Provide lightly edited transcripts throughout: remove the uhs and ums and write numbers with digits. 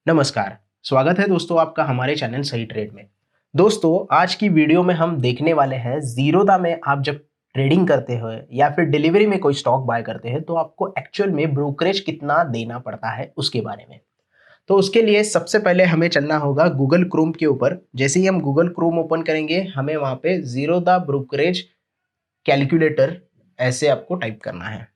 नमस्कार। स्वागत है दोस्तों आपका हमारे चैनल सही ट्रेड में। दोस्तों आज की वीडियो में हम देखने वाले हैं ज़ीरोधा में आप जब ट्रेडिंग करते हो या फिर डिलीवरी में कोई स्टॉक बाय करते हैं तो आपको एक्चुअल में ब्रोकरेज कितना देना पड़ता है उसके बारे में। तो उसके लिए सबसे पहले हमें चलना होगा गूगल क्रोम के ऊपर। जैसे ही हम गूगल क्रोम ओपन करेंगे हमें वहाँ पे ज़ीरोधा ब्रोकरेज कैलकुलेटर ऐसे आपको टाइप करना है।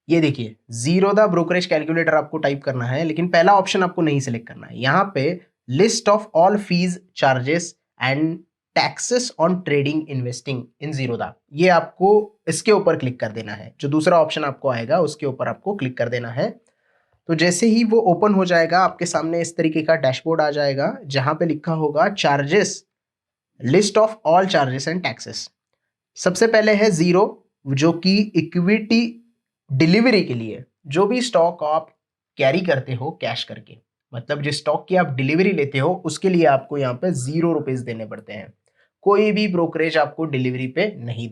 ये देखिए ज़ीरोधा ब्रोकरेज कैलकुलेटर आपको टाइप करना है, लेकिन पहला ऑप्शन आपको नहीं सिलेक्ट करना है। यहाँ पे list of all fees charges and taxes on trading investing in Zerodha, ये आपको इसके ऊपर क्लिक कर देना है। जो दूसरा ऑप्शन आपको आएगा उसके ऊपर आपको क्लिक कर देना है। तो जैसे ही वो ओपन हो जाएगा आपके सामने इस तरीके का डैशबोर्ड आ जाएगा जहाँ पे लिखा होगा charges, list of all charges and taxes. सबसे पहले है ज़ीरो, जो कि इक्विटी डिलीवरी के लिए जो भी स्टॉक आप कैरी करते हो कैश करके, मतलब जिस स्टॉक की आप डिलीवरी लेते हो उसके लिए आपको यहाँ पे ₹0 देने पड़ते हैं। कोई भी ब्रोकरेज आपको डिलीवरी पे नहीं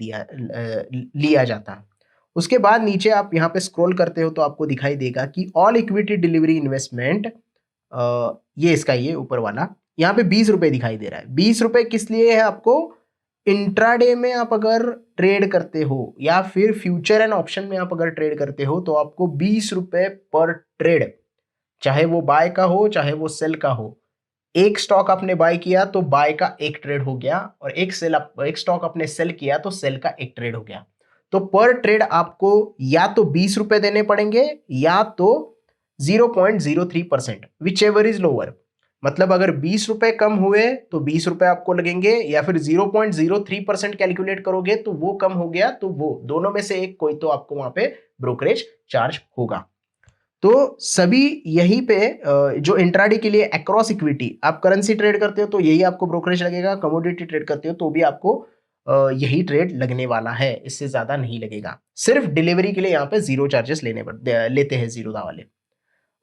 लिया जाता। उसके बाद नीचे आप यहाँ पे स्क्रॉल करते हो तो आपको दिखाई देगा कि ऑल इक्विटी डिलीवरी इन्वेस्टमेंट, ये इसका ये ऊपर वाला यहाँ पे ₹20 दिखाई दे रहा है। ₹20 किस लिए है आपको? इंट्राडे में आप अगर ट्रेड करते हो या फिर फ्यूचर एंड ऑप्शन में आप अगर ट्रेड करते हो तो आपको ₹20 पर ट्रेड, चाहे वो बाय का हो चाहे वो सेल का हो। एक स्टॉक आपने बाय किया तो बाय का एक ट्रेड हो गया, और एक स्टॉक आपने सेल किया तो सेल का एक ट्रेड हो गया। तो पर ट्रेड आपको या तो ₹20 देने पड़ेंगे या तो 0.03%, विच एवर इज लोअर। मतलब अगर ₹20 कम हुए तो ₹20 आपको लगेंगे, या फिर 0.03% कैलकुलेट करोगे तो वो कम हो गया तो वो दोनों में से एक कोई तो आपको वहां पे ब्रोकरेज चार्ज होगा। तो सभी यहीं पे जो इंट्राडे के लिए अक्रॉस इक्विटी आप करेंसी ट्रेड करते हो तो यही आपको ब्रोकरेज लगेगा, कमोडिटी ट्रेड करते हो तो भी आपको यही ट्रेड लगने वाला है, इससे ज्यादा नहीं लगेगा। सिर्फ डिलीवरी के लिए यहाँ पे जीरो चार्जेस लेते हैं ज़ीरोधा वाले।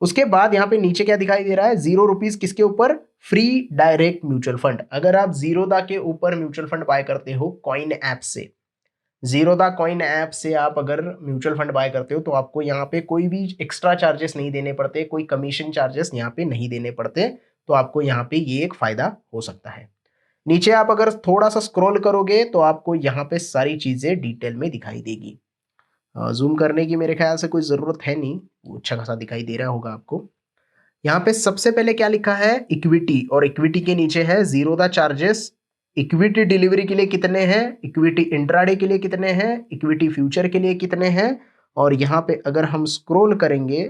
उसके बाद यहाँ पे नीचे क्या दिखाई दे रहा है, ₹0 किसके ऊपर? Free direct mutual fund. अगर आप ज़ीरोधा के ऊपर म्यूचुअल फंड बाय करते हो कॉइन ऐप से, ज़ीरोधा कॉइन ऐप से आप अगर म्यूचुअल फंड बाय करते हो तो आपको यहाँ पे कोई भी एक्स्ट्रा चार्जेस नहीं देने पड़ते, कोई कमीशन चार्जेस यहाँ पे नहीं देने पड़ते। तो आपको यहाँ पे ये एक फायदा हो सकता है। नीचे आप अगर थोड़ा सा स्क्रॉल करोगे तो आपको यहाँ पे सारी चीजें डिटेल में दिखाई देगी। जूम करने की मेरे ख्याल से कोई ज़रूरत है नहीं, वो अच्छा खासा दिखाई दे रहा होगा आपको। यहाँ पे सबसे पहले क्या लिखा है? इक्विटी, और इक्विटी के नीचे है ज़ीरोधा चार्जेस। इक्विटी डिलीवरी के लिए कितने हैं, इक्विटी इंट्राडे के लिए कितने हैं, इक्विटी फ्यूचर के लिए कितने हैं, और यहाँ पे अगर हम स्क्रॉल करेंगे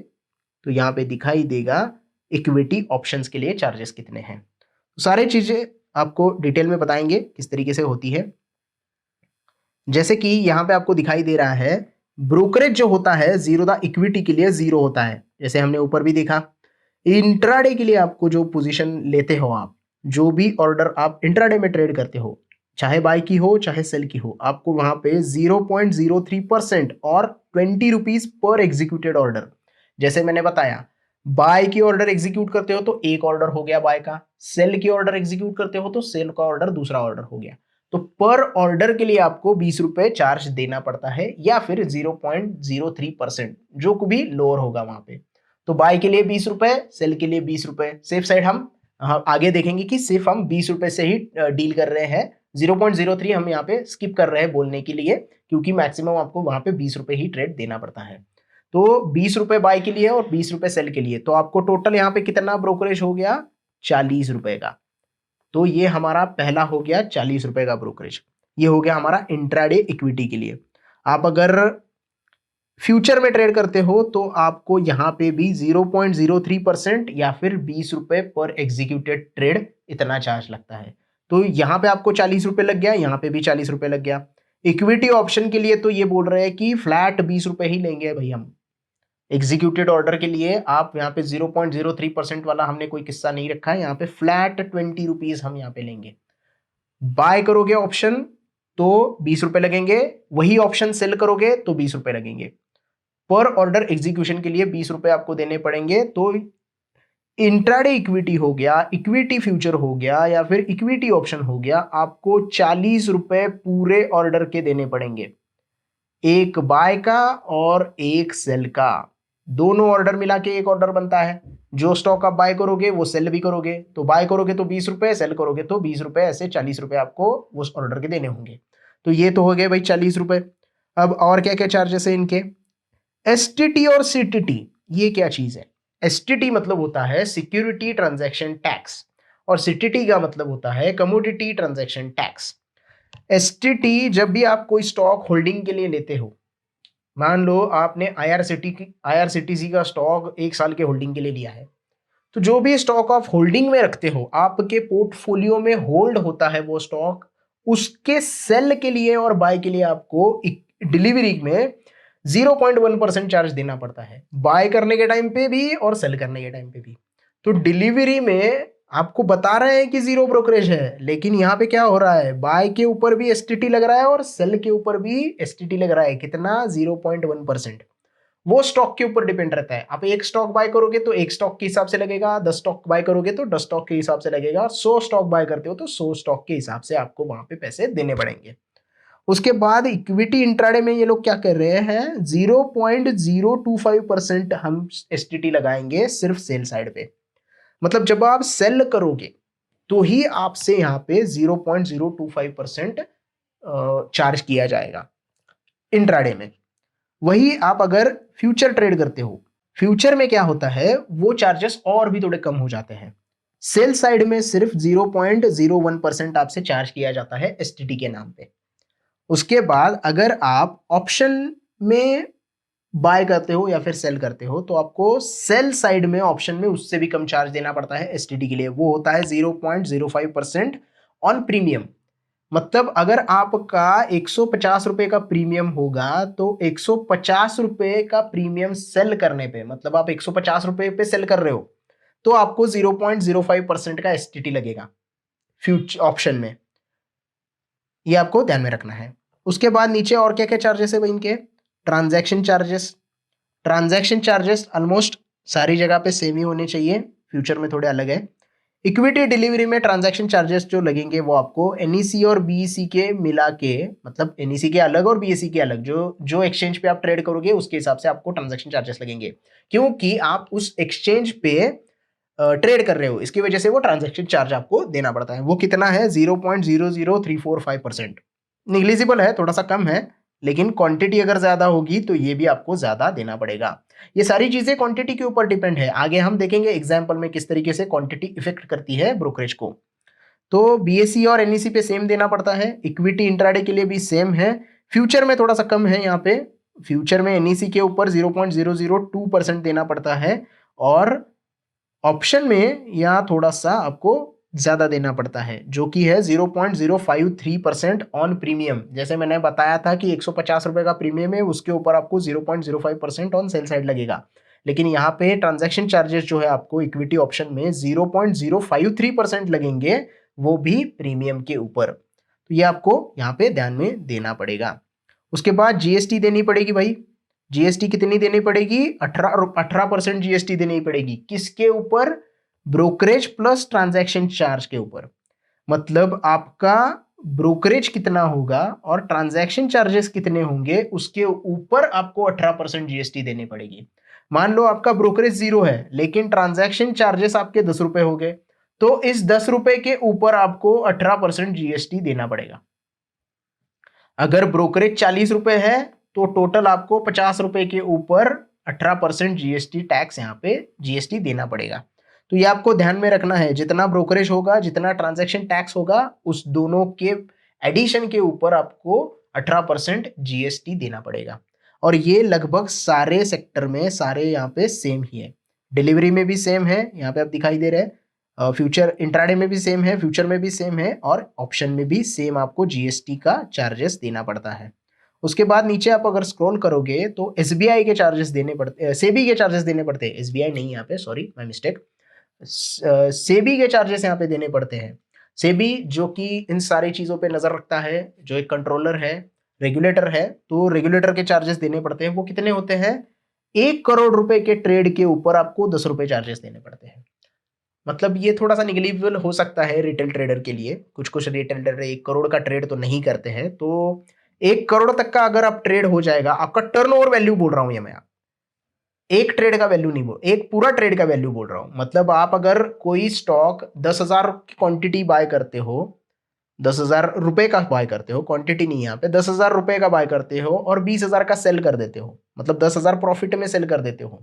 तो यहाँ पे दिखाई देगा इक्विटी ऑप्शंस के लिए चार्जेस कितने हैं। तो सारी चीजें आपको डिटेल में बताएंगे किस तरीके से होती है। जैसे कि यहाँ पे आपको दिखाई दे रहा है ब्रोकरेज जो होता है ज़ीरोधा इक्विटी के लिए 0 होता है, जैसे हमने ऊपर भी देखा। इंट्राडे के लिए आपको जो पोजीशन लेते हो, आप जो भी ऑर्डर आप इंट्राडे में ट्रेड करते हो, चाहे बाय की हो चाहे सेल की हो, आपको वहां पे 0.03% और ₹20 पर एग्जीक्यूटेड ऑर्डर। जैसे मैंने बताया, बाय की ऑर्डर एग्जीक्यूट करते हो तो एक ऑर्डर हो गया बाय का, सेल की ऑर्डर एग्जीक्यूट करते हो तो सेल का ऑर्डर दूसरा ऑर्डर हो गया। तो पर ऑर्डर के लिए आपको ₹20 चार्ज देना पड़ता है, या फिर 0.03%, जो भी लोअर होगा वहां पे। तो बाय के लिए ₹20, सेल के लिए ₹20। सेफ साइड हम आगे देखेंगे कि सिर्फ हम ₹20 से ही डील कर रहे हैं। 0.03 हम यहाँ पे स्किप कर रहे हैं बोलने के लिए, क्योंकि मैक्सिमम आपको वहां पे ₹20 ही ट्रेड देना पड़ता है। तो ₹20 बाय के लिए और ₹20 सेल के लिए, तो आपको टोटल यहाँ पे कितना ब्रोकरेज हो गया? ₹40 का। तो ये हमारा पहला हो गया ₹40 का ब्रोकरेज। ये हो गया हमारा इंट्राडे इक्विटी के लिए। आप अगर फ्यूचर में ट्रेड करते हो तो आपको यहाँ पे भी 0.03% या फिर ₹20 पर एग्जीक्यूटेड ट्रेड इतना चार्ज लगता है। तो यहाँ पे आपको ₹40 लग गया, यहाँ पे भी ₹40 लग गया। इक्विटी ऑप्शन के लिए तो ये बोल रहे हैं कि फ्लैट ₹20 ही लेंगे भाई हम। एग्जीक्यूटेड ऑर्डर के लिए आप यहाँ पे 0.03% वाला हमने कोई किस्सा नहीं रखा है, यहाँ पे फ्लैट ₹20 हम यहाँ पे लेंगे। बाय करोगे ऑप्शन तो ₹20 लगेंगे, वही ऑप्शन सेल करोगे तो ₹20 लगेंगे। पर ऑर्डर एग्जीक्यूशन के लिए ₹20 आपको देने पड़ेंगे। तो इंट्राडे इक्विटी हो गया, इक्विटी फ्यूचर हो गया, या फिर इक्विटी ऑप्शन हो गया, आपको ₹40 पूरे ऑर्डर के देने पड़ेंगे। एक बाय का और एक सेल का, दोनों ऑर्डर मिला के एक ऑर्डर बनता है। जो स्टॉक आप बाय करोगे वो सेल भी करोगे, तो बाय करोगे तो 20 रुपए, सेल करोगे तो 20 रुपए, ऐसे 40 रुपए आपको उस ऑर्डर के देने होंगे। तो ये तो हो गए भाई 40 रुपए। अब और क्या क्या चार्जेस है इनके? एसटीटी और सीटीटी, ये क्या चीज है? एसटीटी मतलब होता है सिक्योरिटी ट्रांजैक्शन टैक्स, और सीटीटी का मतलब होता है कमोडिटी ट्रांजैक्शन टैक्स। एसटीटी जब भी आप कोई स्टॉक होल्डिंग के लिए लेते हो, मान लो आपने आईआरसीटीसी का स्टॉक 1 साल के होल्डिंग के लिए लिया है, तो जो भी स्टॉक आप होल्डिंग में रखते हो, आपके पोर्टफोलियो में होल्ड होता है वो स्टॉक, उसके सेल के लिए और बाय के लिए आपको डिलीवरी में 0.1% चार्ज देना पड़ता है, बाय करने के टाइम पे भी और सेल करने के टाइम पे भी। तो डिलीवरी में आपको बता रहे हैं कि 0 ब्रोकरेज है, लेकिन यहाँ पे क्या हो रहा है, बाय के ऊपर भी एसटीटी लग रहा है और सेल के ऊपर भी एसटीटी लग रहा है। कितना? 0.1%। वो स्टॉक के ऊपर डिपेंड रहता है। आप 1 स्टॉक बाय करोगे तो 1 स्टॉक के हिसाब से लगेगा, 10 स्टॉक बाय करोगे तो 10 स्टॉक के हिसाब से लगेगा, 100 स्टॉक बाय करते हो तो 100 स्टॉक के हिसाब से आपको वहां पे पैसे देने पड़ेंगे। उसके बाद इक्विटी इंट्राडे में ये लोग क्या कर रहे हैं, 0.025% हम एसटीटी लगाएंगे सिर्फ सेल साइड पे। मतलब जब आप सेल करोगे तो ही आपसे यहाँ पे 0.025% चार्ज किया जाएगा इंट्राडे में। वही आप अगर फ्यूचर ट्रेड करते हो, फ्यूचर में क्या होता है, वो चार्जेस और भी थोड़े कम हो जाते हैं। सेल साइड में सिर्फ 0.01% आपसे चार्ज किया जाता है एसटीटी के नाम पे। उसके बाद अगर आप ऑप्शन में बाय करते हो या फिर सेल करते हो तो आपको सेल साइड में ऑप्शन में उससे भी कम चार्ज देना पड़ता है एसटीटी के लिए, वो होता है 0.05% ऑन प्रीमियम। मतलब अगर आपका 150 रुपए का प्रीमियम होगा तो 150 रुपए का प्रीमियम सेल करने पे, मतलब आप 150 रुपए पे सेल कर रहे हो तो आपको 0.05% का एसटीटी लगेगा फ्यूचर ऑप्शन में। ये आपको ध्यान में रखना है। उसके बाद नीचे और क्या क्या चार्जेस है भाई इनके? Transaction charges. Transaction charges almost सारी जगह पे सेम ही होने चाहिए, फ्यूचर में थोड़े अलग है। इक्विटी डिलीवरी में ट्रांजैक्शन चार्जेस जो लगेंगे वो आपको एनईसी और बीईसी के मिला के, मतलब एनईसी के अलग और बीईसी के अलग, जो जो एक्सचेंज पे आप ट्रेड करोगे उसके हिसाब से आपको ट्रांजैक्शन चार्जेस लगेंगे, क्योंकि आप उस एक्सचेंज पे ट्रेड कर रहे हो, इसकी वजह से वो ट्रांजैक्शन चार्ज आपको देना पड़ता है। वो कितना है? 0.00345%। निग्लिजिबल है, थोड़ा सा कम है, लेकिन क्वांटिटी अगर ज्यादा होगी तो ये भी आपको ज्यादा देना पड़ेगा। ये सारी चीजें क्वांटिटी के ऊपर डिपेंड है। आगे हम देखेंगे एग्जांपल में किस तरीके से क्वांटिटी इफेक्ट करती है ब्रोकरेज को। तो बीएसई और एनईसी पे सेम देना पड़ता है, इक्विटी इंट्राडे के लिए भी सेम है। फ्यूचर में थोड़ा सा कम है, यहाँ पे फ्यूचर में एनईसी के ऊपर 0.002% देना पड़ता है, और ऑप्शन में यहाँ थोड़ा सा आपको ज्यादा देना पड़ता है, जो कि है 0.053% ऑन प्रीमियम। जैसे मैंने बताया था कि 150 रुपए का प्रीमियम है, उसके ऊपर आपको 0.05% ऑन सेल साइड लगेगा, लेकिन यहाँ पे ट्रांजैक्शन चार्जेस जो है आपको इक्विटी ऑप्शन में 0.053% लगेंगे, वो भी प्रीमियम के ऊपर। तो ये आपको यहाँ पे ध्यान में देना पड़ेगा। उसके बाद जीएसटी देनी पड़ेगी भाई। जीएसटी कितनी देनी पड़ेगी? 18% जीएसटी देनी पड़ेगी। किसके ऊपर? ब्रोकरेज प्लस ट्रांजैक्शन चार्ज के ऊपर। मतलब आपका ब्रोकरेज कितना होगा और ट्रांजैक्शन चार्जेस कितने होंगे, उसके ऊपर आपको 18% जीएसटी देनी पड़ेगी। मान लो आपका ब्रोकरेज 0 है लेकिन ट्रांजैक्शन चार्जेस आपके 10 रुपए हो गए, तो इस 10 रुपए के ऊपर आपको 18% जीएसटी देना पड़ेगा। अगर ब्रोकरेज 40 रुपए है तो टोटल आपको 50 रुपए के ऊपर 18% जीएसटी टैक्स यहाँ पे जीएसटी देना पड़ेगा। तो ये आपको ध्यान में रखना है, जितना ब्रोकरेज होगा, जितना ट्रांजैक्शन टैक्स होगा, उस दोनों के एडिशन के ऊपर आपको 18% जीएसटी देना पड़ेगा। और ये लगभग सारे सेक्टर में, सारे यहाँ पे सेम ही है। डिलीवरी में भी सेम है, यहाँ पे आप दिखाई दे रहे हैं। फ्यूचर इंट्राडे में भी सेम है, फ्यूचर में भी सेम है, और ऑप्शन में भी सेम आपको जीएसटी का चार्जेस देना पड़ता है। उसके बाद नीचे आप अगर स्क्रॉल करोगे तो एसबीआई के चार्जेस देने पड़ते, सेबी के चार्जेस देने पड़ते हैं। एसबीआई नहीं, यहाँ पे सॉरी माय मिस्टेक, सेबी के चार्जेस यहाँ पे देने पड़ते हैं। सेबी जो कि इन सारी चीजों पे नजर रखता है, जो एक कंट्रोलर है, रेगुलेटर है, तो रेगुलेटर के चार्जेस देने पड़ते हैं। वो कितने होते हैं? 1 करोड़ रुपए के ट्रेड के ऊपर आपको 10 रुपए चार्जेस देने पड़ते हैं। मतलब ये थोड़ा सा निगलिजिबल हो सकता है रिटेल ट्रेडर के लिए। कुछ कुछ रिटेल ट्रेडर 1 करोड़ का ट्रेड तो नहीं करते हैं, तो 1 करोड़ तक का अगर आप ट्रेड हो जाएगा, आपका टर्नओवर वैल्यू बोल रहा हूं ये मैं, एक ट्रेड का वैल्यू नहीं बोल, एक पूरा ट्रेड का वैल्यू बोल रहा हूं। मतलब आप अगर कोई स्टॉक 10,000 की क्वांटिटी बाय करते हो, 10,000 रुपए का बाय करते हो, क्वांटिटी नहीं है यहाँ पे, 10,000 रुपए का बाय करते हो और 20,000 का सेल कर देते हो, मतलब 10,000 प्रॉफिट में सेल कर देते हो,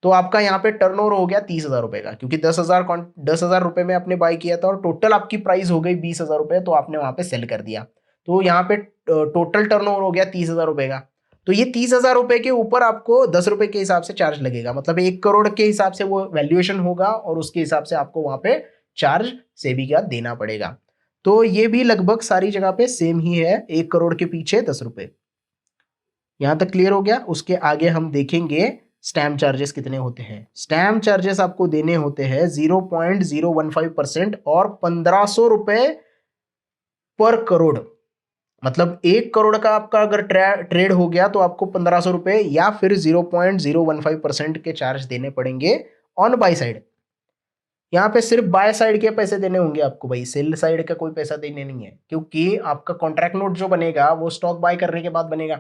तो आपका यहाँ पे टर्नओवर हो गया 30,000 रुपए का, क्योंकि 10,000 रुपए में आपने बाय किया था और टोटल आपकी प्राइस हो गई 20,000 रुपए, तो आपने वहां पे सेल कर दिया, तो यहाँ पे टोटल टर्नओवर हो गया 30,000 रुपए का। तो ये 30,000 रुपए के ऊपर आपको 10 रुपए के हिसाब से चार्ज लगेगा, मतलब 1 करोड़ के हिसाब से वो वैल्यूएशन होगा और उसके हिसाब से आपको वहां पे चार्ज सेबी का देना पड़ेगा। तो ये भी लगभग सारी जगह पे सेम ही है, 1 करोड़ के पीछे 10 रुपए। यहां तक क्लियर हो गया। उसके आगे हम देखेंगे स्टैम्प चार्जेस कितने होते हैं। स्टैम्प चार्जेस आपको देने होते हैं 0.015% और 1,500 रुपए पर करोड़। मतलब 1 करोड़ का आपका अगर ट्रेड हो गया तो आपको 1,500 रुपए या फिर 0.015% के चार्ज देने पड़ेंगे ऑन बाय साइड। यहाँ पे सिर्फ बाय साइड के पैसे देने होंगे आपको भाई, सेल साइड का कोई पैसा देने नहीं है, क्योंकि आपका कॉन्ट्रैक्ट नोट जो बनेगा वो स्टॉक बाय करने के बाद बनेगा,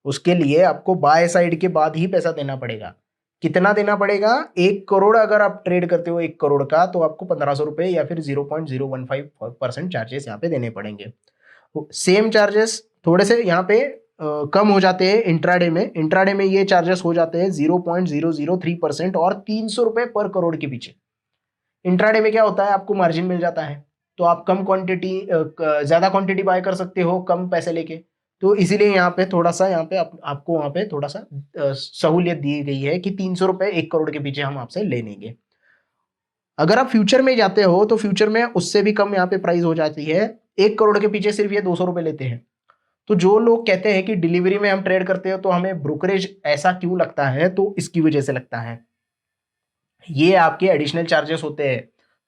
उसके लिए आपको बाय साइड के बाद ही पैसा देना पड़ेगा। कितना देना पड़ेगा? 1 करोड़ अगर आप ट्रेड करते हो 1 करोड़ का, तो आपको 1,500 रुपए या फिर 0.015% चार्जेस यहाँ पे देने पड़ेंगे। सेम चार्जेस थोड़े से यहाँ पे कम हो जाते हैं इंट्राडे में। इंट्राडे में ये चार्जेस हो जाते हैं 0.003% और 300 रुपए पर करोड़ के पीछे। इंट्राडे में क्या होता है, आपको मार्जिन मिल जाता है, तो आप कम क्वांटिटी ज्यादा क्वांटिटी बाय कर सकते हो कम पैसे लेके, तो इसीलिए यहाँ पे थोड़ा सा यहाँ पे आपको वहां पे थोड़ा सा सहूलियत दी गई है कि 300 रुपए 1 करोड़ के पीछे हम आपसे ले लेंगे। अगर आप फ्यूचर में जाते हो तो फ्यूचर में उससे भी कम यहाँ पे प्राइस हो जाती है, 1 करोड़ के पीछे सिर्फ ये 200 रुपए लेते हैं। तो जो लोग कहते हैं कि डिलीवरी में हम ट्रेड करते हो तो हमें ब्रोकरेज ऐसा क्यों लगता है, तो इसकी वजह से लगता है, ये आपके एडिशनल चार्जेस होते हैं।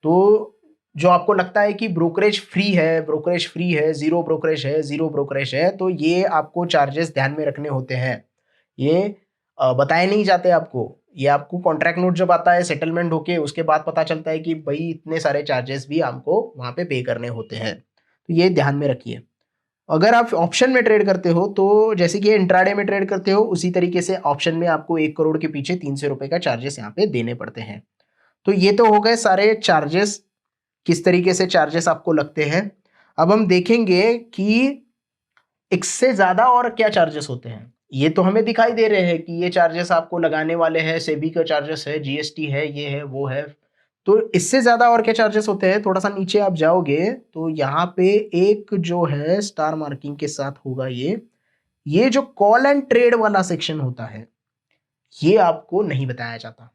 तो जो आपको लगता है कि ब्रोकरेज फ्री है, ब्रोकरेज फ्री है, जीरो ब्रोकरेज है, जीरो ब्रोकरेज है, तो ये आपको चार्जेस ध्यान में रखने होते हैं। ये बताए नहीं जाते आपको, ये आपको कॉन्ट्रैक्ट नोट जब आता है सेटलमेंट होके उसके बाद पता चलता है कि भाई इतने सारे चार्जेस भी हमको वहां पे करने होते हैं, तो ये ध्यान में रखिए। अगर आप ऑप्शन में ट्रेड करते हो तो जैसे कि इंट्राडे में ट्रेड करते हो उसी तरीके से ऑप्शन में आपको 1 करोड़ के पीछे 300 रुपए का चार्जेस यहाँ पे देने पड़ते हैं। तो ये तो हो गए सारे चार्जेस, किस तरीके से चार्जेस आपको लगते हैं। अब हम देखेंगे कि इससे ज्यादा और क्या चार्जेस होते हैं। ये तो हमें दिखाई दे रहे हैं कि ये चार्जेस आपको लगाने वाले हैं, सेबी का चार्जेस है, जीएसटी है, ये है वो है। तो इससे ज्यादा और क्या चार्जेस होते हैं, थोड़ा सा नीचे आप जाओगे तो यहाँ पे एक जो है स्टार मार्किंग के साथ होगा, ये जो कॉल एंड ट्रेड वाला सेक्शन होता है ये आपको नहीं बताया जाता।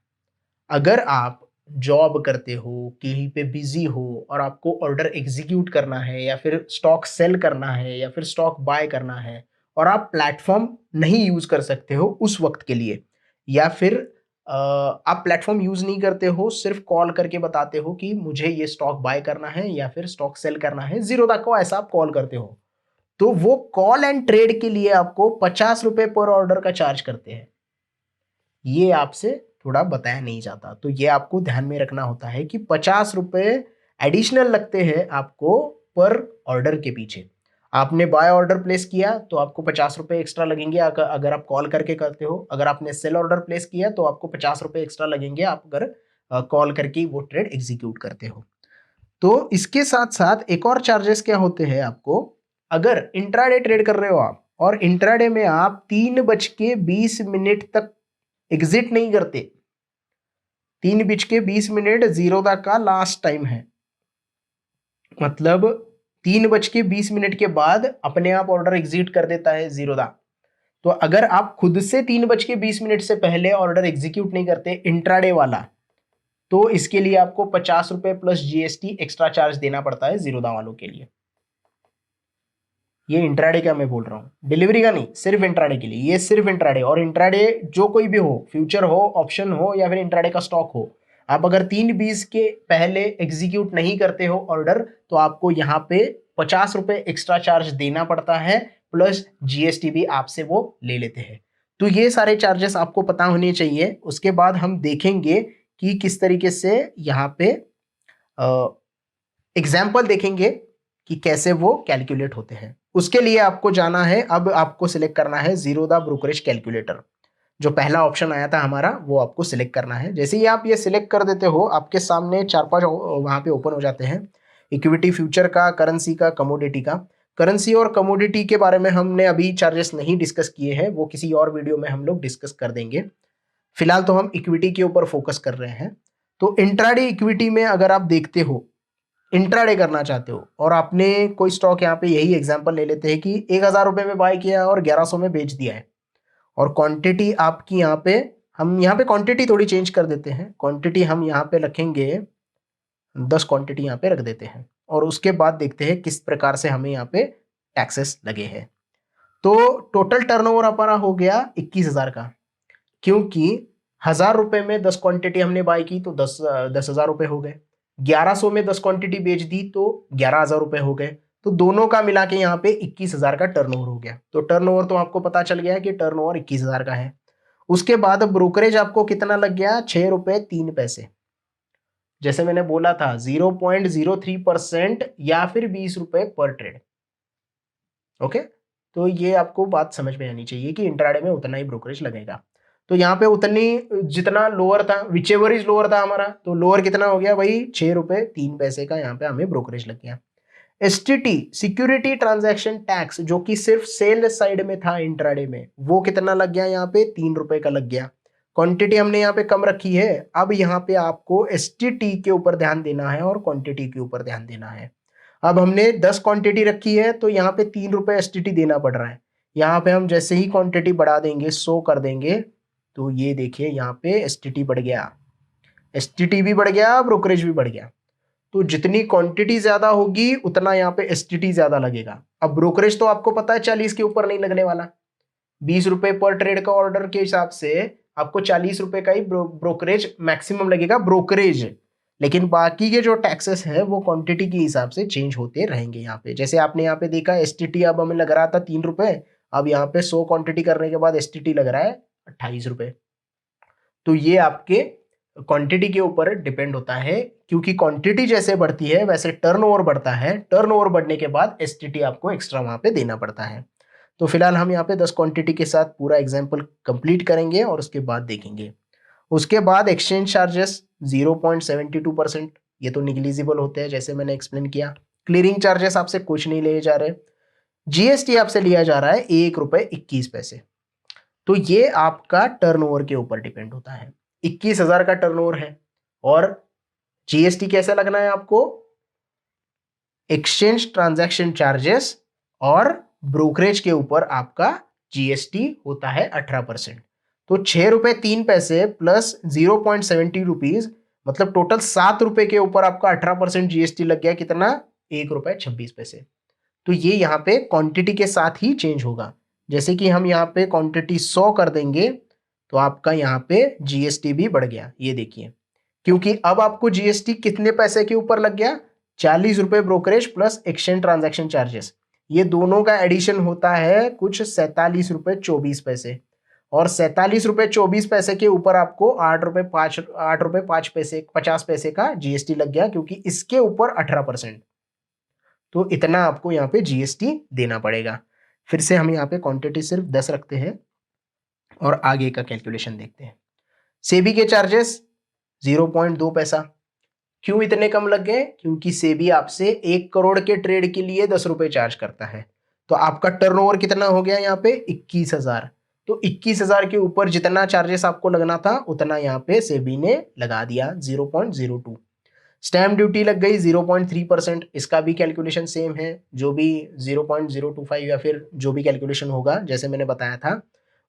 अगर आप जॉब करते हो, कहीं पे बिजी हो और आपको ऑर्डर एग्जीक्यूट करना है या फिर स्टॉक सेल करना है या फिर स्टॉक बाय करना है और आप प्लेटफॉर्म नहीं यूज कर सकते हो उस वक्त के लिए, या फिर आप प्लेटफॉर्म यूज नहीं करते हो, सिर्फ कॉल करके बताते हो कि मुझे ये स्टॉक बाय करना है या फिर स्टॉक सेल करना है, जीरोधा को ऐसा आप कॉल करते हो, तो वो कॉल एंड ट्रेड के लिए आपको 50 रुपए पर ऑर्डर का चार्ज करते हैं। ये आपसे थोड़ा बताया नहीं जाता, तो ये आपको ध्यान में रखना होता है कि 50 रुपए एडिशनल लगते हैं आपको पर ऑर्डर के पीछे। आपने बाय ऑर्डर प्लेस किया तो आपको 50 रुपए एक्स्ट्रा लगेंगे अगर आप कॉल करके करते हो। अगर आपने सेल ऑर्डर प्लेस किया तो आपको 50 रुपए एक्स्ट्रा लगेंगे आप अगर कॉल करके वो ट्रेड एग्जीक्यूट करते हो। तो इसके साथ साथ एक और चार्जेस क्या होते हैं आपको, अगर इंट्राडे ट्रेड कर रहे हो आप और इंट्राडे में आप 3:20 तक एग्जिट नहीं करते, 3:20 जीरोधा का लास्ट टाइम है, मतलब 3:20 के बाद अपने आप ऑर्डर एग्जिट कर देता है जीरोधा। तो अगर आप खुद से 3:20 से पहले ऑर्डर एग्जीक्यूट नहीं करते इंट्राडे वाला, तो इसके लिए आपको 50 रुपए प्लस जीएसटी एक्स्ट्रा चार्ज देना पड़ता है जीरोधा वालों के लिए। ये इंट्राडे का मैं बोल रहा हूँ, डिलीवरी का नहीं, सिर्फ इंट्राडे के लिए। ये सिर्फ इंट्राडे, और इंट्राडे जो कोई भी हो, फ्यूचर हो, ऑप्शन हो या फिर इंट्राडे का स्टॉक हो, आप अगर 3:20 के पहले एग्जीक्यूट नहीं करते हो ऑर्डर तो आपको यहाँ पे 50 रुपए एक्स्ट्रा चार्ज देना पड़ता है, प्लस जीएसटी भी आपसे वो ले लेते हैं। तो ये सारे चार्जेस आपको पता होने चाहिए। उसके बाद हम देखेंगे कि किस तरीके से यहाँ पे एग्जाम्पल देखेंगे कि कैसे वो कैलकुलेट होते हैं। उसके लिए आपको जाना है, अब आपको सिलेक्ट करना है जीरोधा ब्रोकरेज कैलकुलेटर। जो पहला ऑप्शन आया था हमारा वो आपको सिलेक्ट करना है। जैसे ही आप ये सिलेक्ट कर देते हो आपके सामने 4-5 वहाँ पे ओपन हो जाते हैं, इक्विटी, फ्यूचर का, करेंसी का, कमोडिटी का। करेंसी और कमोडिटी के बारे में हमने अभी चार्जेस नहीं डिस्कस किए हैं, वो किसी और वीडियो में हम लोग डिस्कस कर देंगे। फिलहाल तो हम इक्विटी के ऊपर फोकस कर रहे हैं। तो इंट्राडे इक्विटी में अगर आप देखते हो, इंट्राडे करना चाहते हो और आपने कोई स्टॉक, यहाँ पे यही एग्जांपल ले लेते हैं कि 1000 रुपए में बाय किया और 1100 में बेच दिया है, और क्वांटिटी आपकी यहाँ पे, हम यहाँ पे क्वांटिटी थोड़ी चेंज कर देते हैं। क्वांटिटी हम यहाँ पे रखेंगे 10 क्वांटिटी यहाँ पे रख देते हैं, और उसके बाद देखते हैं किस प्रकार से हमें यहाँ पे टैक्सेस लगे हैं। तो टोटल टर्नओवर हमारा हो गया 21,000 का, क्योंकि 1000 रुपए में 10 क्वांटिटी हमने बाय की तो 10,000 रुपए हो गए। 1100 में 10 क्वांटिटी बेच दी तो 11,000 रुपए हो गए। तो दोनों का मिला के यहाँ पे 21,000 का टर्नओवर हो गया। तो टर्नओवर तो आपको पता चल गया कि टर्नओवर 21,000 का है। उसके बाद ब्रोकरेज आपको कितना लग गया, 6 रुपए 3 पैसे। जैसे मैंने बोला था 0.03% या फिर 20 रुपए पर ट्रेड। ओके, तो ये आपको बात समझ में आनी चाहिए कि इंट्राडे में उतना ही ब्रोकरेज लगेगा। तो यहाँ पे उतनी, जितना लोअर था, विच एवर इज लोअर था हमारा, तो लोअर कितना हो गया भाई, 6 रुपए 3 पैसे का यहाँ पे हमें ब्रोकरेज लग गया। एसटीटी, सिक्योरिटी ट्रांजैक्शन टैक्स, जो कि सिर्फ सेल साइड में था इंट्राडे में, वो कितना लग गया यहाँ पे, 3 रुपए का लग गया। क्वांटिटी हमने यहाँ पे कम रखी है। अब यहाँ पे आपको एसटीटी के ऊपर ध्यान देना है और क्वांटिटी के ऊपर ध्यान देना है। अब हमने 10 क्वांटिटी रखी है तो यहाँ पे 3 रुपए एसटीटी देना पड़ रहा है। यहाँ पे हम जैसे ही क्वांटिटी बढ़ा देंगे, 100 कर देंगे, तो ये देखिए यहाँ पे एसटीटी बढ़ गया, एसटीटी भी बढ़ गया, ब्रोकरेज भी बढ़ गया। तो जितनी क्वांटिटी ज्यादा होगी उतना यहाँ पे एसटीटी ज्यादा लगेगा। अब ब्रोकरेज तो आपको पता है 40 के ऊपर नहीं लगने वाला। 20 रुपए पर ट्रेड का ऑर्डर के हिसाब से आपको 40 रुपए का ही ब्रोकरेज मैक्सिमम लगेगा, ब्रोकरेज। लेकिन बाकी के जो टैक्सेस है वो क्वांटिटी के हिसाब से चेंज होते रहेंगे। यहाँ पे जैसे आपने यहाँ पे देखा एसटीटी अब हमें लग रहा था 3 रुपए, अब यहाँ पे 100 क्वांटिटी करने के बाद एसटीटी लग रहा है 28 रुपए। तो ये आपके क्वांटिटी के ऊपर डिपेंड होता है, क्योंकि क्वांटिटी जैसे बढ़ती है वैसे टर्नओवर बढ़ता है। टर्नओवर बढ़ने के बाद एसटीटी आपको एक्स्ट्रा वहां पे देना पड़ता है। तो फिलहाल हम यहाँ पे 10 क्वांटिटी के साथ पूरा एग्जाम्पल कंप्लीट करेंगे और उसके बाद देखेंगे। उसके बाद एक्सचेंज चार्जेस 0.72%, ये तो निग्लिजिबल होते हैं जैसे मैंने एक्सप्लेन किया। क्लियरिंग चार्जेस आपसे कुछ नहीं लिए जा रहे। जीएसटी आपसे लिया जा रहा है 1 रुपए 21 पैसे। तो ये आपका टर्नओवर के ऊपर डिपेंड होता है। 21,000 का टर्नओवर है और जीएसटी कैसे लगना है आपको, एक्सचेंज ट्रांजैक्शन चार्जेस और ब्रोकरेज के ऊपर आपका जीएसटी होता है 18%। तो 6 रुपए 3 पैसे प्लस 0.70 रुपीज, मतलब टोटल 7 रुपए के ऊपर आपका 18% जीएसटी लग गया। कितना, 1 रुपए 26 पैसे। तो ये यहाँ पे क्वांटिटी के साथ ही चेंज होगा। जैसे कि हम यहाँ पे क्वांटिटी 100 कर देंगे तो आपका यहाँ पे जीएसटी भी बढ़ गया, ये देखिए, क्योंकि अब आपको जीएसटी कितने पैसे के ऊपर लग गया, 40 रुपए brokerage plus exchange transaction charges, ये दोनों का एडिशन होता है कुछ 47 रुपए 24 पैसे। और 47 रुपए 24 पैसे के ऊपर आपको 8 रुपए 5 पैसे 50 पैसे का जीएसटी लग गया, क्योंकि इसके ऊपर 18%। तो इतना आपको यहाँ पे जीएसटी देना पड़ेगा। फिर से हम यहाँ पे क्वांटिटी सिर्फ 10 रखते हैं और आगे का कैलकुलेशन देखते हैं। सेबी के चार्जेस 0.2 पैसा। क्यों इतने कम लग गए, क्योंकि सेबी आपसे 1 करोड़ के ट्रेड के लिए 10 रुपए चार्ज करता है। तो आपका टर्नओवर कितना हो गया यहाँ पे, 21,000। तो 21,000 के ऊपर जितना चार्जेस आपको लगना था उतना यहाँ पे सेबी ने लगा दिया, 0.02। स्टैम्प ड्यूटी लग गई 0.3%। इसका भी कैलकुलेशन सेम है, जो भी 0.025 या फिर जो भी कैलकुलेशन होगा जैसे मैंने बताया था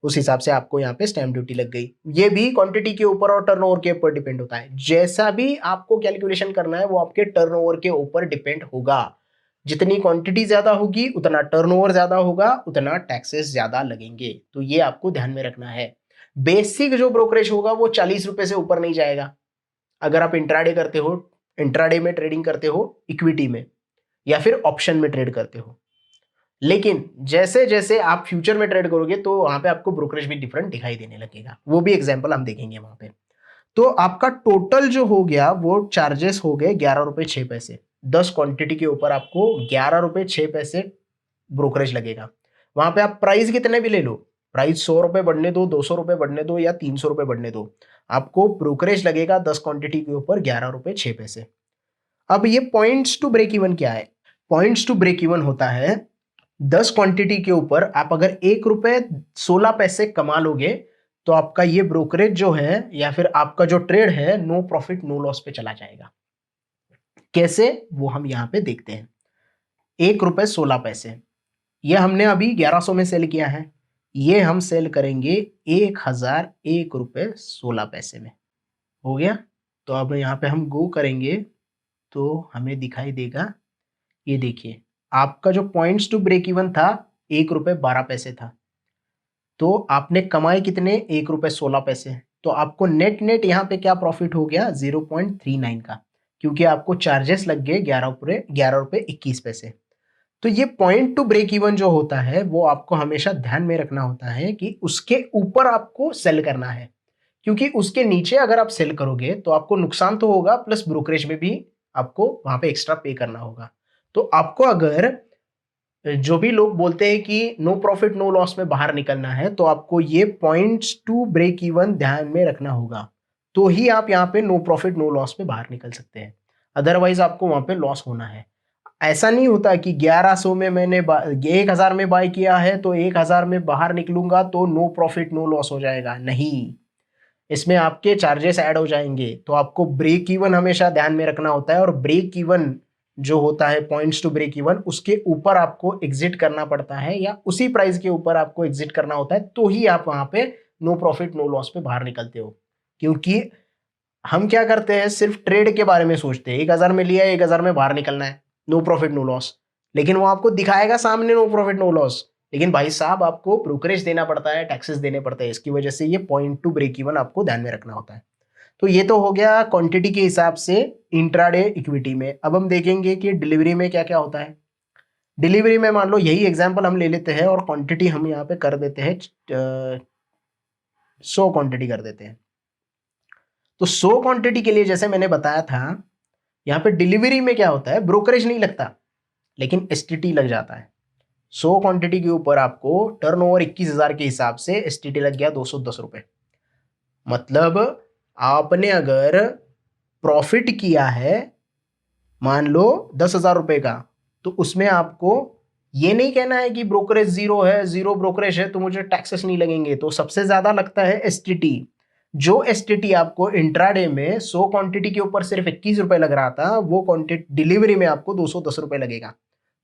उस हिसाब से आपको यहाँ पे स्टैम्प ड्यूटी लग गई। ये भी क्वांटिटी के ऊपर और टर्नओवर के ऊपर डिपेंड होता है। जैसा भी आपको कैलकुलेशन करना है वो आपके टर्नओवर के ऊपर डिपेंड होगा। जितनी क्वांटिटी ज्यादा होगी उतना टर्नओवर ज्यादा होगा, उतना टैक्सेस ज्यादा लगेंगे। तो ये आपको ध्यान में रखना है। बेसिक जो ब्रोकरेज होगा वो 40 रुपए से ऊपर नहीं जाएगा। अगर आप इंट्राडे करते हो, इंट्राडे में ट्रेडिंग करते हो इक्विटी में या फिर ऑप्शन में ट्रेड करते हो, लेकिन जैसे जैसे आप फ्यूचर में ट्रेड करोगे तो वहां पे आपको ब्रोकरेज भी डिफरेंट दिखाई देने लगेगा। वो भी एग्जांपल हम देखेंगे वहां पे। तो आपका टोटल जो हो गया वो चार्जेस हो गए 11 रुपए 6 पैसे। 10 क्वांटिटी के ऊपर आपको 11 रुपए 6 पैसे ब्रोकरेज लगेगा। वहां पे आप प्राइस कितने भी ले लो, प्राइस 100 रुपये बढ़ने दो, 200 रुपये बढ़ने दो या 300 रुपये बढ़ने दो, आपको ब्रोकरेज लगेगा 10 क्वांटिटी के ऊपर 11 रुपये 6 पैसे। अब ये पॉइंट्स टू ब्रेक इवन क्या है? पॉइंट्स टू ब्रेक इवन होता है 10 क्वांटिटी के ऊपर आप अगर 1 रुपये 16 पैसे कमा लोगे तो आपका ये ब्रोकरेज जो है या फिर आपका जो ट्रेड है नो प्रॉफिट नो लॉस पे चला जाएगा। कैसे, वो हम यहां पे देखते हैं। 1 रुपये 16 पैसे ये हमने अभी 1100 में सेल किया है, ये हम सेल करेंगे 1001 रुपये 16 पैसे में। हो गया? तो अब यहाँ पे हम गो करेंगे तो हमें दिखाई देगा, ये देखिए आपका जो पॉइंट्स टू ब्रेक इवन था 1 रुपये 12 पैसे था, तो आपने कमाए कितने? 1 रुपये 16 पैसे। तो आपको नेट नेट यहाँ पे क्या प्रॉफिट हो गया? 0.39 का, क्योंकि आपको चार्जेस लग गए 11 रुपये 21 पैसे। तो ये पॉइंट टू ब्रेक इवन जो होता है वो आपको हमेशा ध्यान में रखना होता है कि उसके ऊपर आपको सेल करना है, क्योंकि उसके नीचे अगर आप सेल करोगे तो आपको नुकसान तो होगा, प्लस ब्रोकरेज में भी आपको वहां पे एक्स्ट्रा पे करना होगा। तो आपको अगर जो भी लोग बोलते हैं कि नो प्रॉफिट नो लॉस में बाहर निकलना है, तो आपको ये पॉइंट्स टू ब्रेक इवन ध्यान में रखना होगा, तो ही आप यहाँ पे नो प्रॉफिट नो लॉस में बाहर निकल सकते हैं। अदरवाइज आपको वहां पे लॉस होना है। ऐसा नहीं होता कि 1100 में मैंने 1000 में बाय किया है तो 1000 में बाहर निकलूंगा तो नो प्रॉफिट नो लॉस हो जाएगा, नहीं। इसमें आपके चार्जेस ऐड हो जाएंगे। तो आपको ब्रेक इवन हमेशा ध्यान में रखना होता है, और ब्रेक इवन जो होता है पॉइंट्स टू ब्रेक इवन, उसके ऊपर आपको एग्जिट करना पड़ता है या उसी प्राइस के ऊपर आपको एग्जिट करना होता है, तो ही आप वहां पे नो प्रॉफिट नो लॉस पे बाहर निकलते हो। क्योंकि हम क्या करते हैं, सिर्फ ट्रेड के बारे में सोचते हैं, 1000 में लिया है 1000 में बाहर निकलना है, नो प्रॉफिट नो लॉस, लेकिन वो आपको दिखाएगा सामने नो प्रॉफिट नो लॉस, लेकिन भाई साहब आपको ब्रोकरेज देना पड़ता है, टैक्सेस देने पड़ते हैं, इसकी वजह से ये पॉइंट टू ब्रेक इवन आपको ध्यान में रखना होता है। तो ये तो हो गया क्वांटिटी के हिसाब से इंट्राडे इक्विटी में। अब हम देखेंगे कि डिलीवरी में क्या क्या होता है। डिलीवरी में मान लो यही एग्जांपल हम ले लेते हैं और क्वांटिटी हम यहाँ पे कर देते हैं 100 क्वांटिटी कर देते हैं। तो 100 क्वांटिटी के लिए जैसे मैंने बताया था, यहाँ पे डिलीवरी में क्या होता है, ब्रोकरेज नहीं लगता लेकिन एसटीटी लग जाता है। 100 क्वांटिटी के ऊपर आपको टर्नओवर 21,000 के हिसाब से एसटीटी लग गया 210 रुपये। मतलब आपने अगर प्रॉफिट किया है मान लो 10,000 रुपये का, तो उसमें आपको ये नहीं कहना है कि ब्रोकरेज जीरो है, जीरो ब्रोकरेज है तो मुझे टैक्सेस नहीं लगेंगे। तो सबसे ज्यादा लगता है एसटीटी। जो एसटीटी आपको इंट्राडे में 100 क्वांटिटी के ऊपर सिर्फ 21 रुपये लग रहा था, वो क्वांटिटी डिलीवरी में आपको 210 रुपये लगेगा।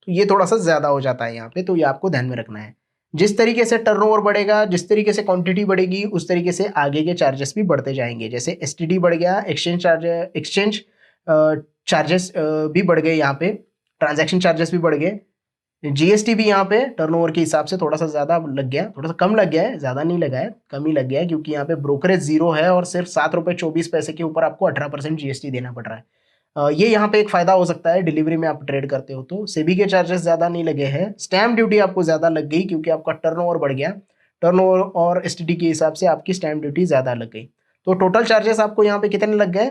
तो ये थोड़ा सा ज्यादा हो जाता है यहाँ पे, तो ये आपको ध्यान में रखना है। जिस तरीके से टर्नओवर बढ़ेगा, जिस तरीके से क्वांटिटी बढ़ेगी, उस तरीके से आगे के चार्जेस भी बढ़ते जाएंगे। जैसे एसटीडी बढ़ गया, एक्सचेंज चार्जेस भी बढ़ गए, यहाँ पे ट्रांजैक्शन चार्जेस भी बढ़ गए, जीएसटी भी यहाँ पे टर्नओवर के हिसाब से थोड़ा सा ज्यादा लग गया, थोड़ा सा कम लग गया है, ज्यादा नहीं लगा है, कम ही लग गया है, क्योंकि यहाँ पे ब्रोकरेज जीरो है और सिर्फ 7 रुपये 24 पैसे के ऊपर आपको 18% जीएसटी देना पड़ रहा है। ये यहाँ पे एक फायदा हो सकता है, डिलीवरी में आप ट्रेड करते हो तो सेबी के चार्जेस ज्यादा नहीं लगे हैं। स्टैम्प ड्यूटी आपको ज्यादा लग गई क्योंकि आपका टर्नओवर बढ़ गया, टर्नओवर और एसटीडी के हिसाब से आपकी स्टैम्प ड्यूटी ज्यादा लग गई। तो टोटल चार्जेस आपको यहाँ पे कितने लग गए,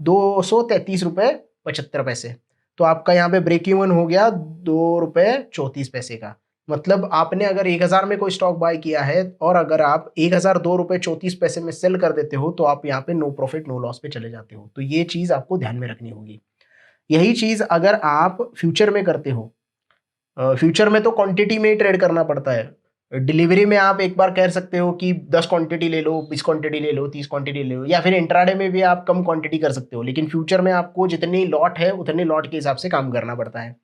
233 रुपये 75 पैसे। तो आपका यहाँ पे ब्रेक इवन हो गया 2 रुपये 34 पैसे का। मतलब आपने अगर 1000 में कोई स्टॉक बाय किया है और अगर आप 1000 2 रुपये 34 पैसे में सेल कर देते हो तो आप यहाँ पे नो प्रॉफिट नो लॉस पे चले जाते हो। तो ये चीज आपको ध्यान में रखनी होगी। यही चीज अगर आप फ्यूचर में करते हो, फ्यूचर में तो क्वांटिटी में ही ट्रेड करना पड़ता है। डिलीवरी में आप एक बार कह सकते हो कि 10 क्वांटिटी ले लो, 20 क्वांटिटी ले लो, 30 क्वांटिटी ले लो, या फिर इंट्राडे में भी आप कम क्वांटिटी कर सकते हो, लेकिन फ्यूचर में आपको जितनी लॉट है उतने लॉट के हिसाब से काम करना पड़ता है।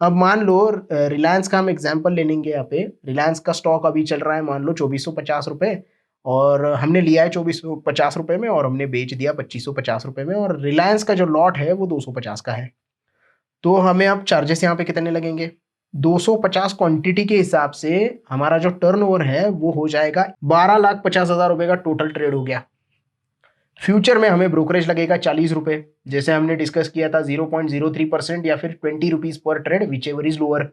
अब मान लो रिलायंस का हम एग्जांपल ले लेंगे। यहाँ पे रिलायंस का स्टॉक अभी चल रहा है मान लो 2450 रुपये, और हमने लिया है 2450 रुपये में और हमने बेच दिया 2550 रुपये में, और रिलायंस का जो लॉट है वो 250 का है। तो हमें अब चार्जेस यहाँ पे कितने लगेंगे, 250 क्वांटिटी के हिसाब से हमारा जो टर्नओवर है वो हो जाएगा 12,50,000 रुपए का टोटल ट्रेड हो गया। फ्यूचर में हमें ब्रोकरेज लगेगा 40 रुपए, जैसे हमने डिस्कस किया था 0.03% या फिर 20 rupees per trade, which ever is lower.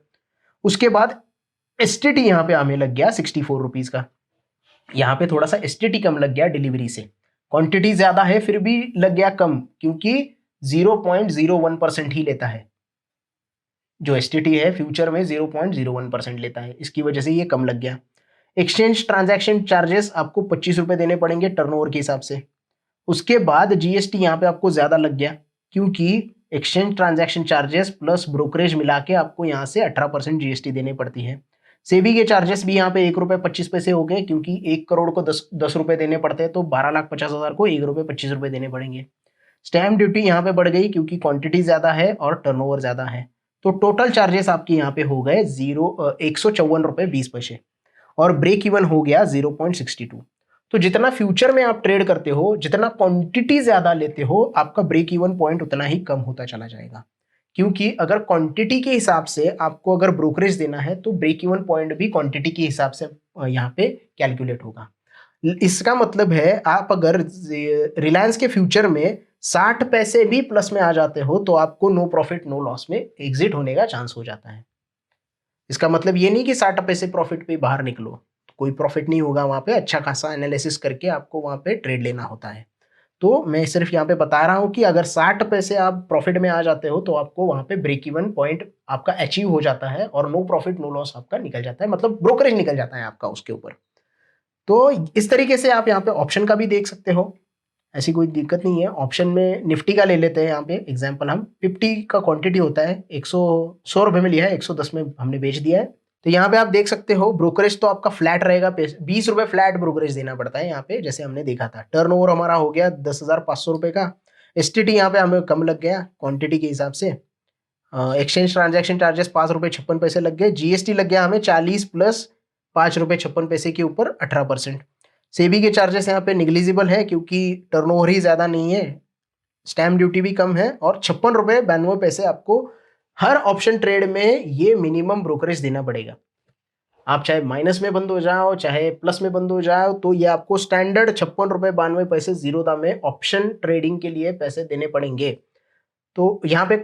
उसके बाद एसटीटी यहाँ पे हमें लग गया 64 रुपीज का। यहाँ पे थोड़ा सा एसटीटी कम लग गया डिलीवरी से, क्वांटिटी ज्यादा है फिर भी लग गया कम, क्योंकि 0.01% ही लेता है जो एसटीटी है, फ्यूचर में 0.01% लेता है, इसकी वजह से ये कम लग गया। एक्सचेंज ट्रांजैक्शन चार्जेस आपको 25 रुपए देने पड़ेंगे टर्नओवर के हिसाब से। उसके बाद जीएसटी यहाँ पे आपको ज्यादा लग गया, क्योंकि exchange transaction charges plus brokerage मिला के आपको यहाँ से 18% जीएसटी देनी पड़ती है। सेबी के चार्जेस भी यहाँ पे 1 रुपये 25 पैसे हो गए, क्योंकि 1 करोड़ को 10 रुपए देने पड़ते हैं, तो 12,50,000 को 1 रुपये 25 रुपए देने पड़ेंगे। स्टैम्प ड्यूटी यहाँ पे बढ़ गई क्योंकि क्वांटिटी ज्यादा है और टर्नओवर ज्यादा है, तो टोटल चार्जेस आपके यहाँ पे हो गए 154 रुपये 20 पैसे, और ब्रेक इवन हो गया 0.62। तो जितना फ्यूचर में आप ट्रेड करते हो, जितना क्वांटिटी ज्यादा लेते हो, आपका ब्रेक इवन पॉइंट उतना ही कम होता चला जाएगा, क्योंकि अगर क्वांटिटी के हिसाब से आपको अगर ब्रोकरेज देना है तो ब्रेक इवन पॉइंट भी क्वांटिटी के हिसाब से यहाँ पे कैलकुलेट होगा। इसका मतलब है आप अगर रिलायंस के फ्यूचर में 60 पैसे भी प्लस में आ जाते हो तो आपको नो प्रॉफिट नो लॉस में एग्जिट होने का चांस हो जाता है। इसका मतलब ये नहीं कि 60 पैसे प्रॉफिट पे बाहर निकलो, तो कोई प्रॉफिट नहीं होगा वहां पे, अच्छा खासा एनालिसिस करके आपको वहां पे ट्रेड लेना होता है। तो मैं सिर्फ यहाँ पे बता रहा हूँ कि अगर 60 पैसे आप प्रॉफिट में आ जाते हो तो आपको वहां पे ब्रेक इवन पॉइंट आपका अचीव हो जाता है और नो प्रॉफिट नो लॉस आपका निकल जाता है, मतलब ब्रोकरेज निकल जाता है आपका उसके ऊपर। तो इस तरीके से आप यहाँ पे ऑप्शन का भी देख सकते हो, ऐसी कोई दिक्कत नहीं है। ऑप्शन में निफ्टी का ले लेते हैं यहाँ पे एग्जांपल, हम 50 का क्वांटिटी होता है, 100 रुपए में लिया है, 110 में हमने बेच दिया है। तो यहाँ पे आप देख सकते हो ब्रोकरेज तो आपका फ्लैट रहेगा, 20 रुपए फ्लैट ब्रोकरेज देना पड़ता है यहाँ पे, जैसे हमने देखा था। टर्नओवर हमारा हो गया 10,500 रुपए का। एसटीटी यहाँ पे हमें कम लग गया क्वांटिटी के हिसाब से। एक्सचेंज ट्रांजैक्शन चार्जेस 5 रुपए 56 पैसे लग गए। जीएसटी लग गया हमें 40 प्लस 5 रुपए 56 पैसे के ऊपर 18%। सेबी के चार्जेस यहाँ पे निग्लिजिबल है क्योंकि टर्नओवर ही ज्यादा नहीं है, स्टैम्प ड्यूटी भी कम है, और 56 रुपए 92 पैसे आपको हर ऑप्शन ट्रेड में ये मिनिमम ब्रोकरेज देना पड़ेगा। आप चाहे माइनस में बंद हो जाओ चाहे प्लस में बंद हो जाओ, तो ये आपको स्टैंडर्ड 56 रुपए 92 पैसे जीरो दाम में ऑप्शन ट्रेडिंग के लिए पैसे देने पड़ेंगे। तो यहाँ पे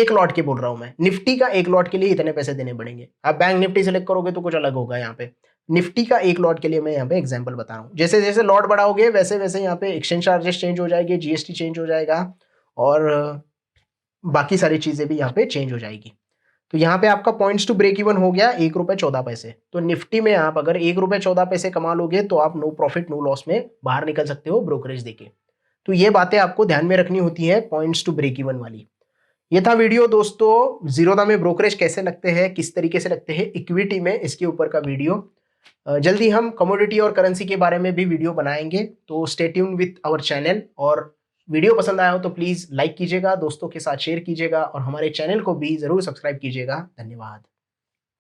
एक लॉट के बोल रहा हूं मैं, निफ्टी का एक लॉट के लिए इतने पैसे देने पड़ेंगे। आप बैंक निफ्टी सेलेक्ट करोगे तो कुछ अलग होगा। यहाँ पे निफ्टी का एक लॉट के लिए मैं यहाँ पे एग्जांपल बता रहा हूँ। जैसे जैसे लॉट बढ़ाओगे वैसे वैसे यहाँ पे एक्सचेंज चार्जेस चेंज हो जाएंगे, जीएसटी चेंज हो जाएगा, और बाकी सारी चीजें भी यहाँ पे चेंज हो जाएगी। तो यहाँ पे आपका पॉइंट्स टू ब्रेक इवन हो गया 1 रुपए 14 पैसे। तो निफ्टी में आप अगर 1 रुपए 14 पैसे कमा लोगे तो आप नो प्रॉफिट नो लॉस में बाहर निकल सकते हो ब्रोकरेज देके। तो ये बातें आपको ध्यान में रखनी होती है पॉइंट्स टू ब्रेक इवन वाली। ये था वीडियो दोस्तों, जीरोधा में ब्रोकरेज कैसे लगते हैं, किस तरीके से लगते हैं इक्विटी में, इसके ऊपर का वीडियो। जल्दी हम कमोडिटी और करेंसी के बारे में भी वीडियो बनाएंगे, तो stay tune with our channel. और वीडियो पसंद आया हो तो प्लीज लाइक कीजिएगा, दोस्तों के साथ शेयर कीजिएगा, और हमारे चैनल को भी जरूर सब्सक्राइब कीजिएगा। धन्यवाद।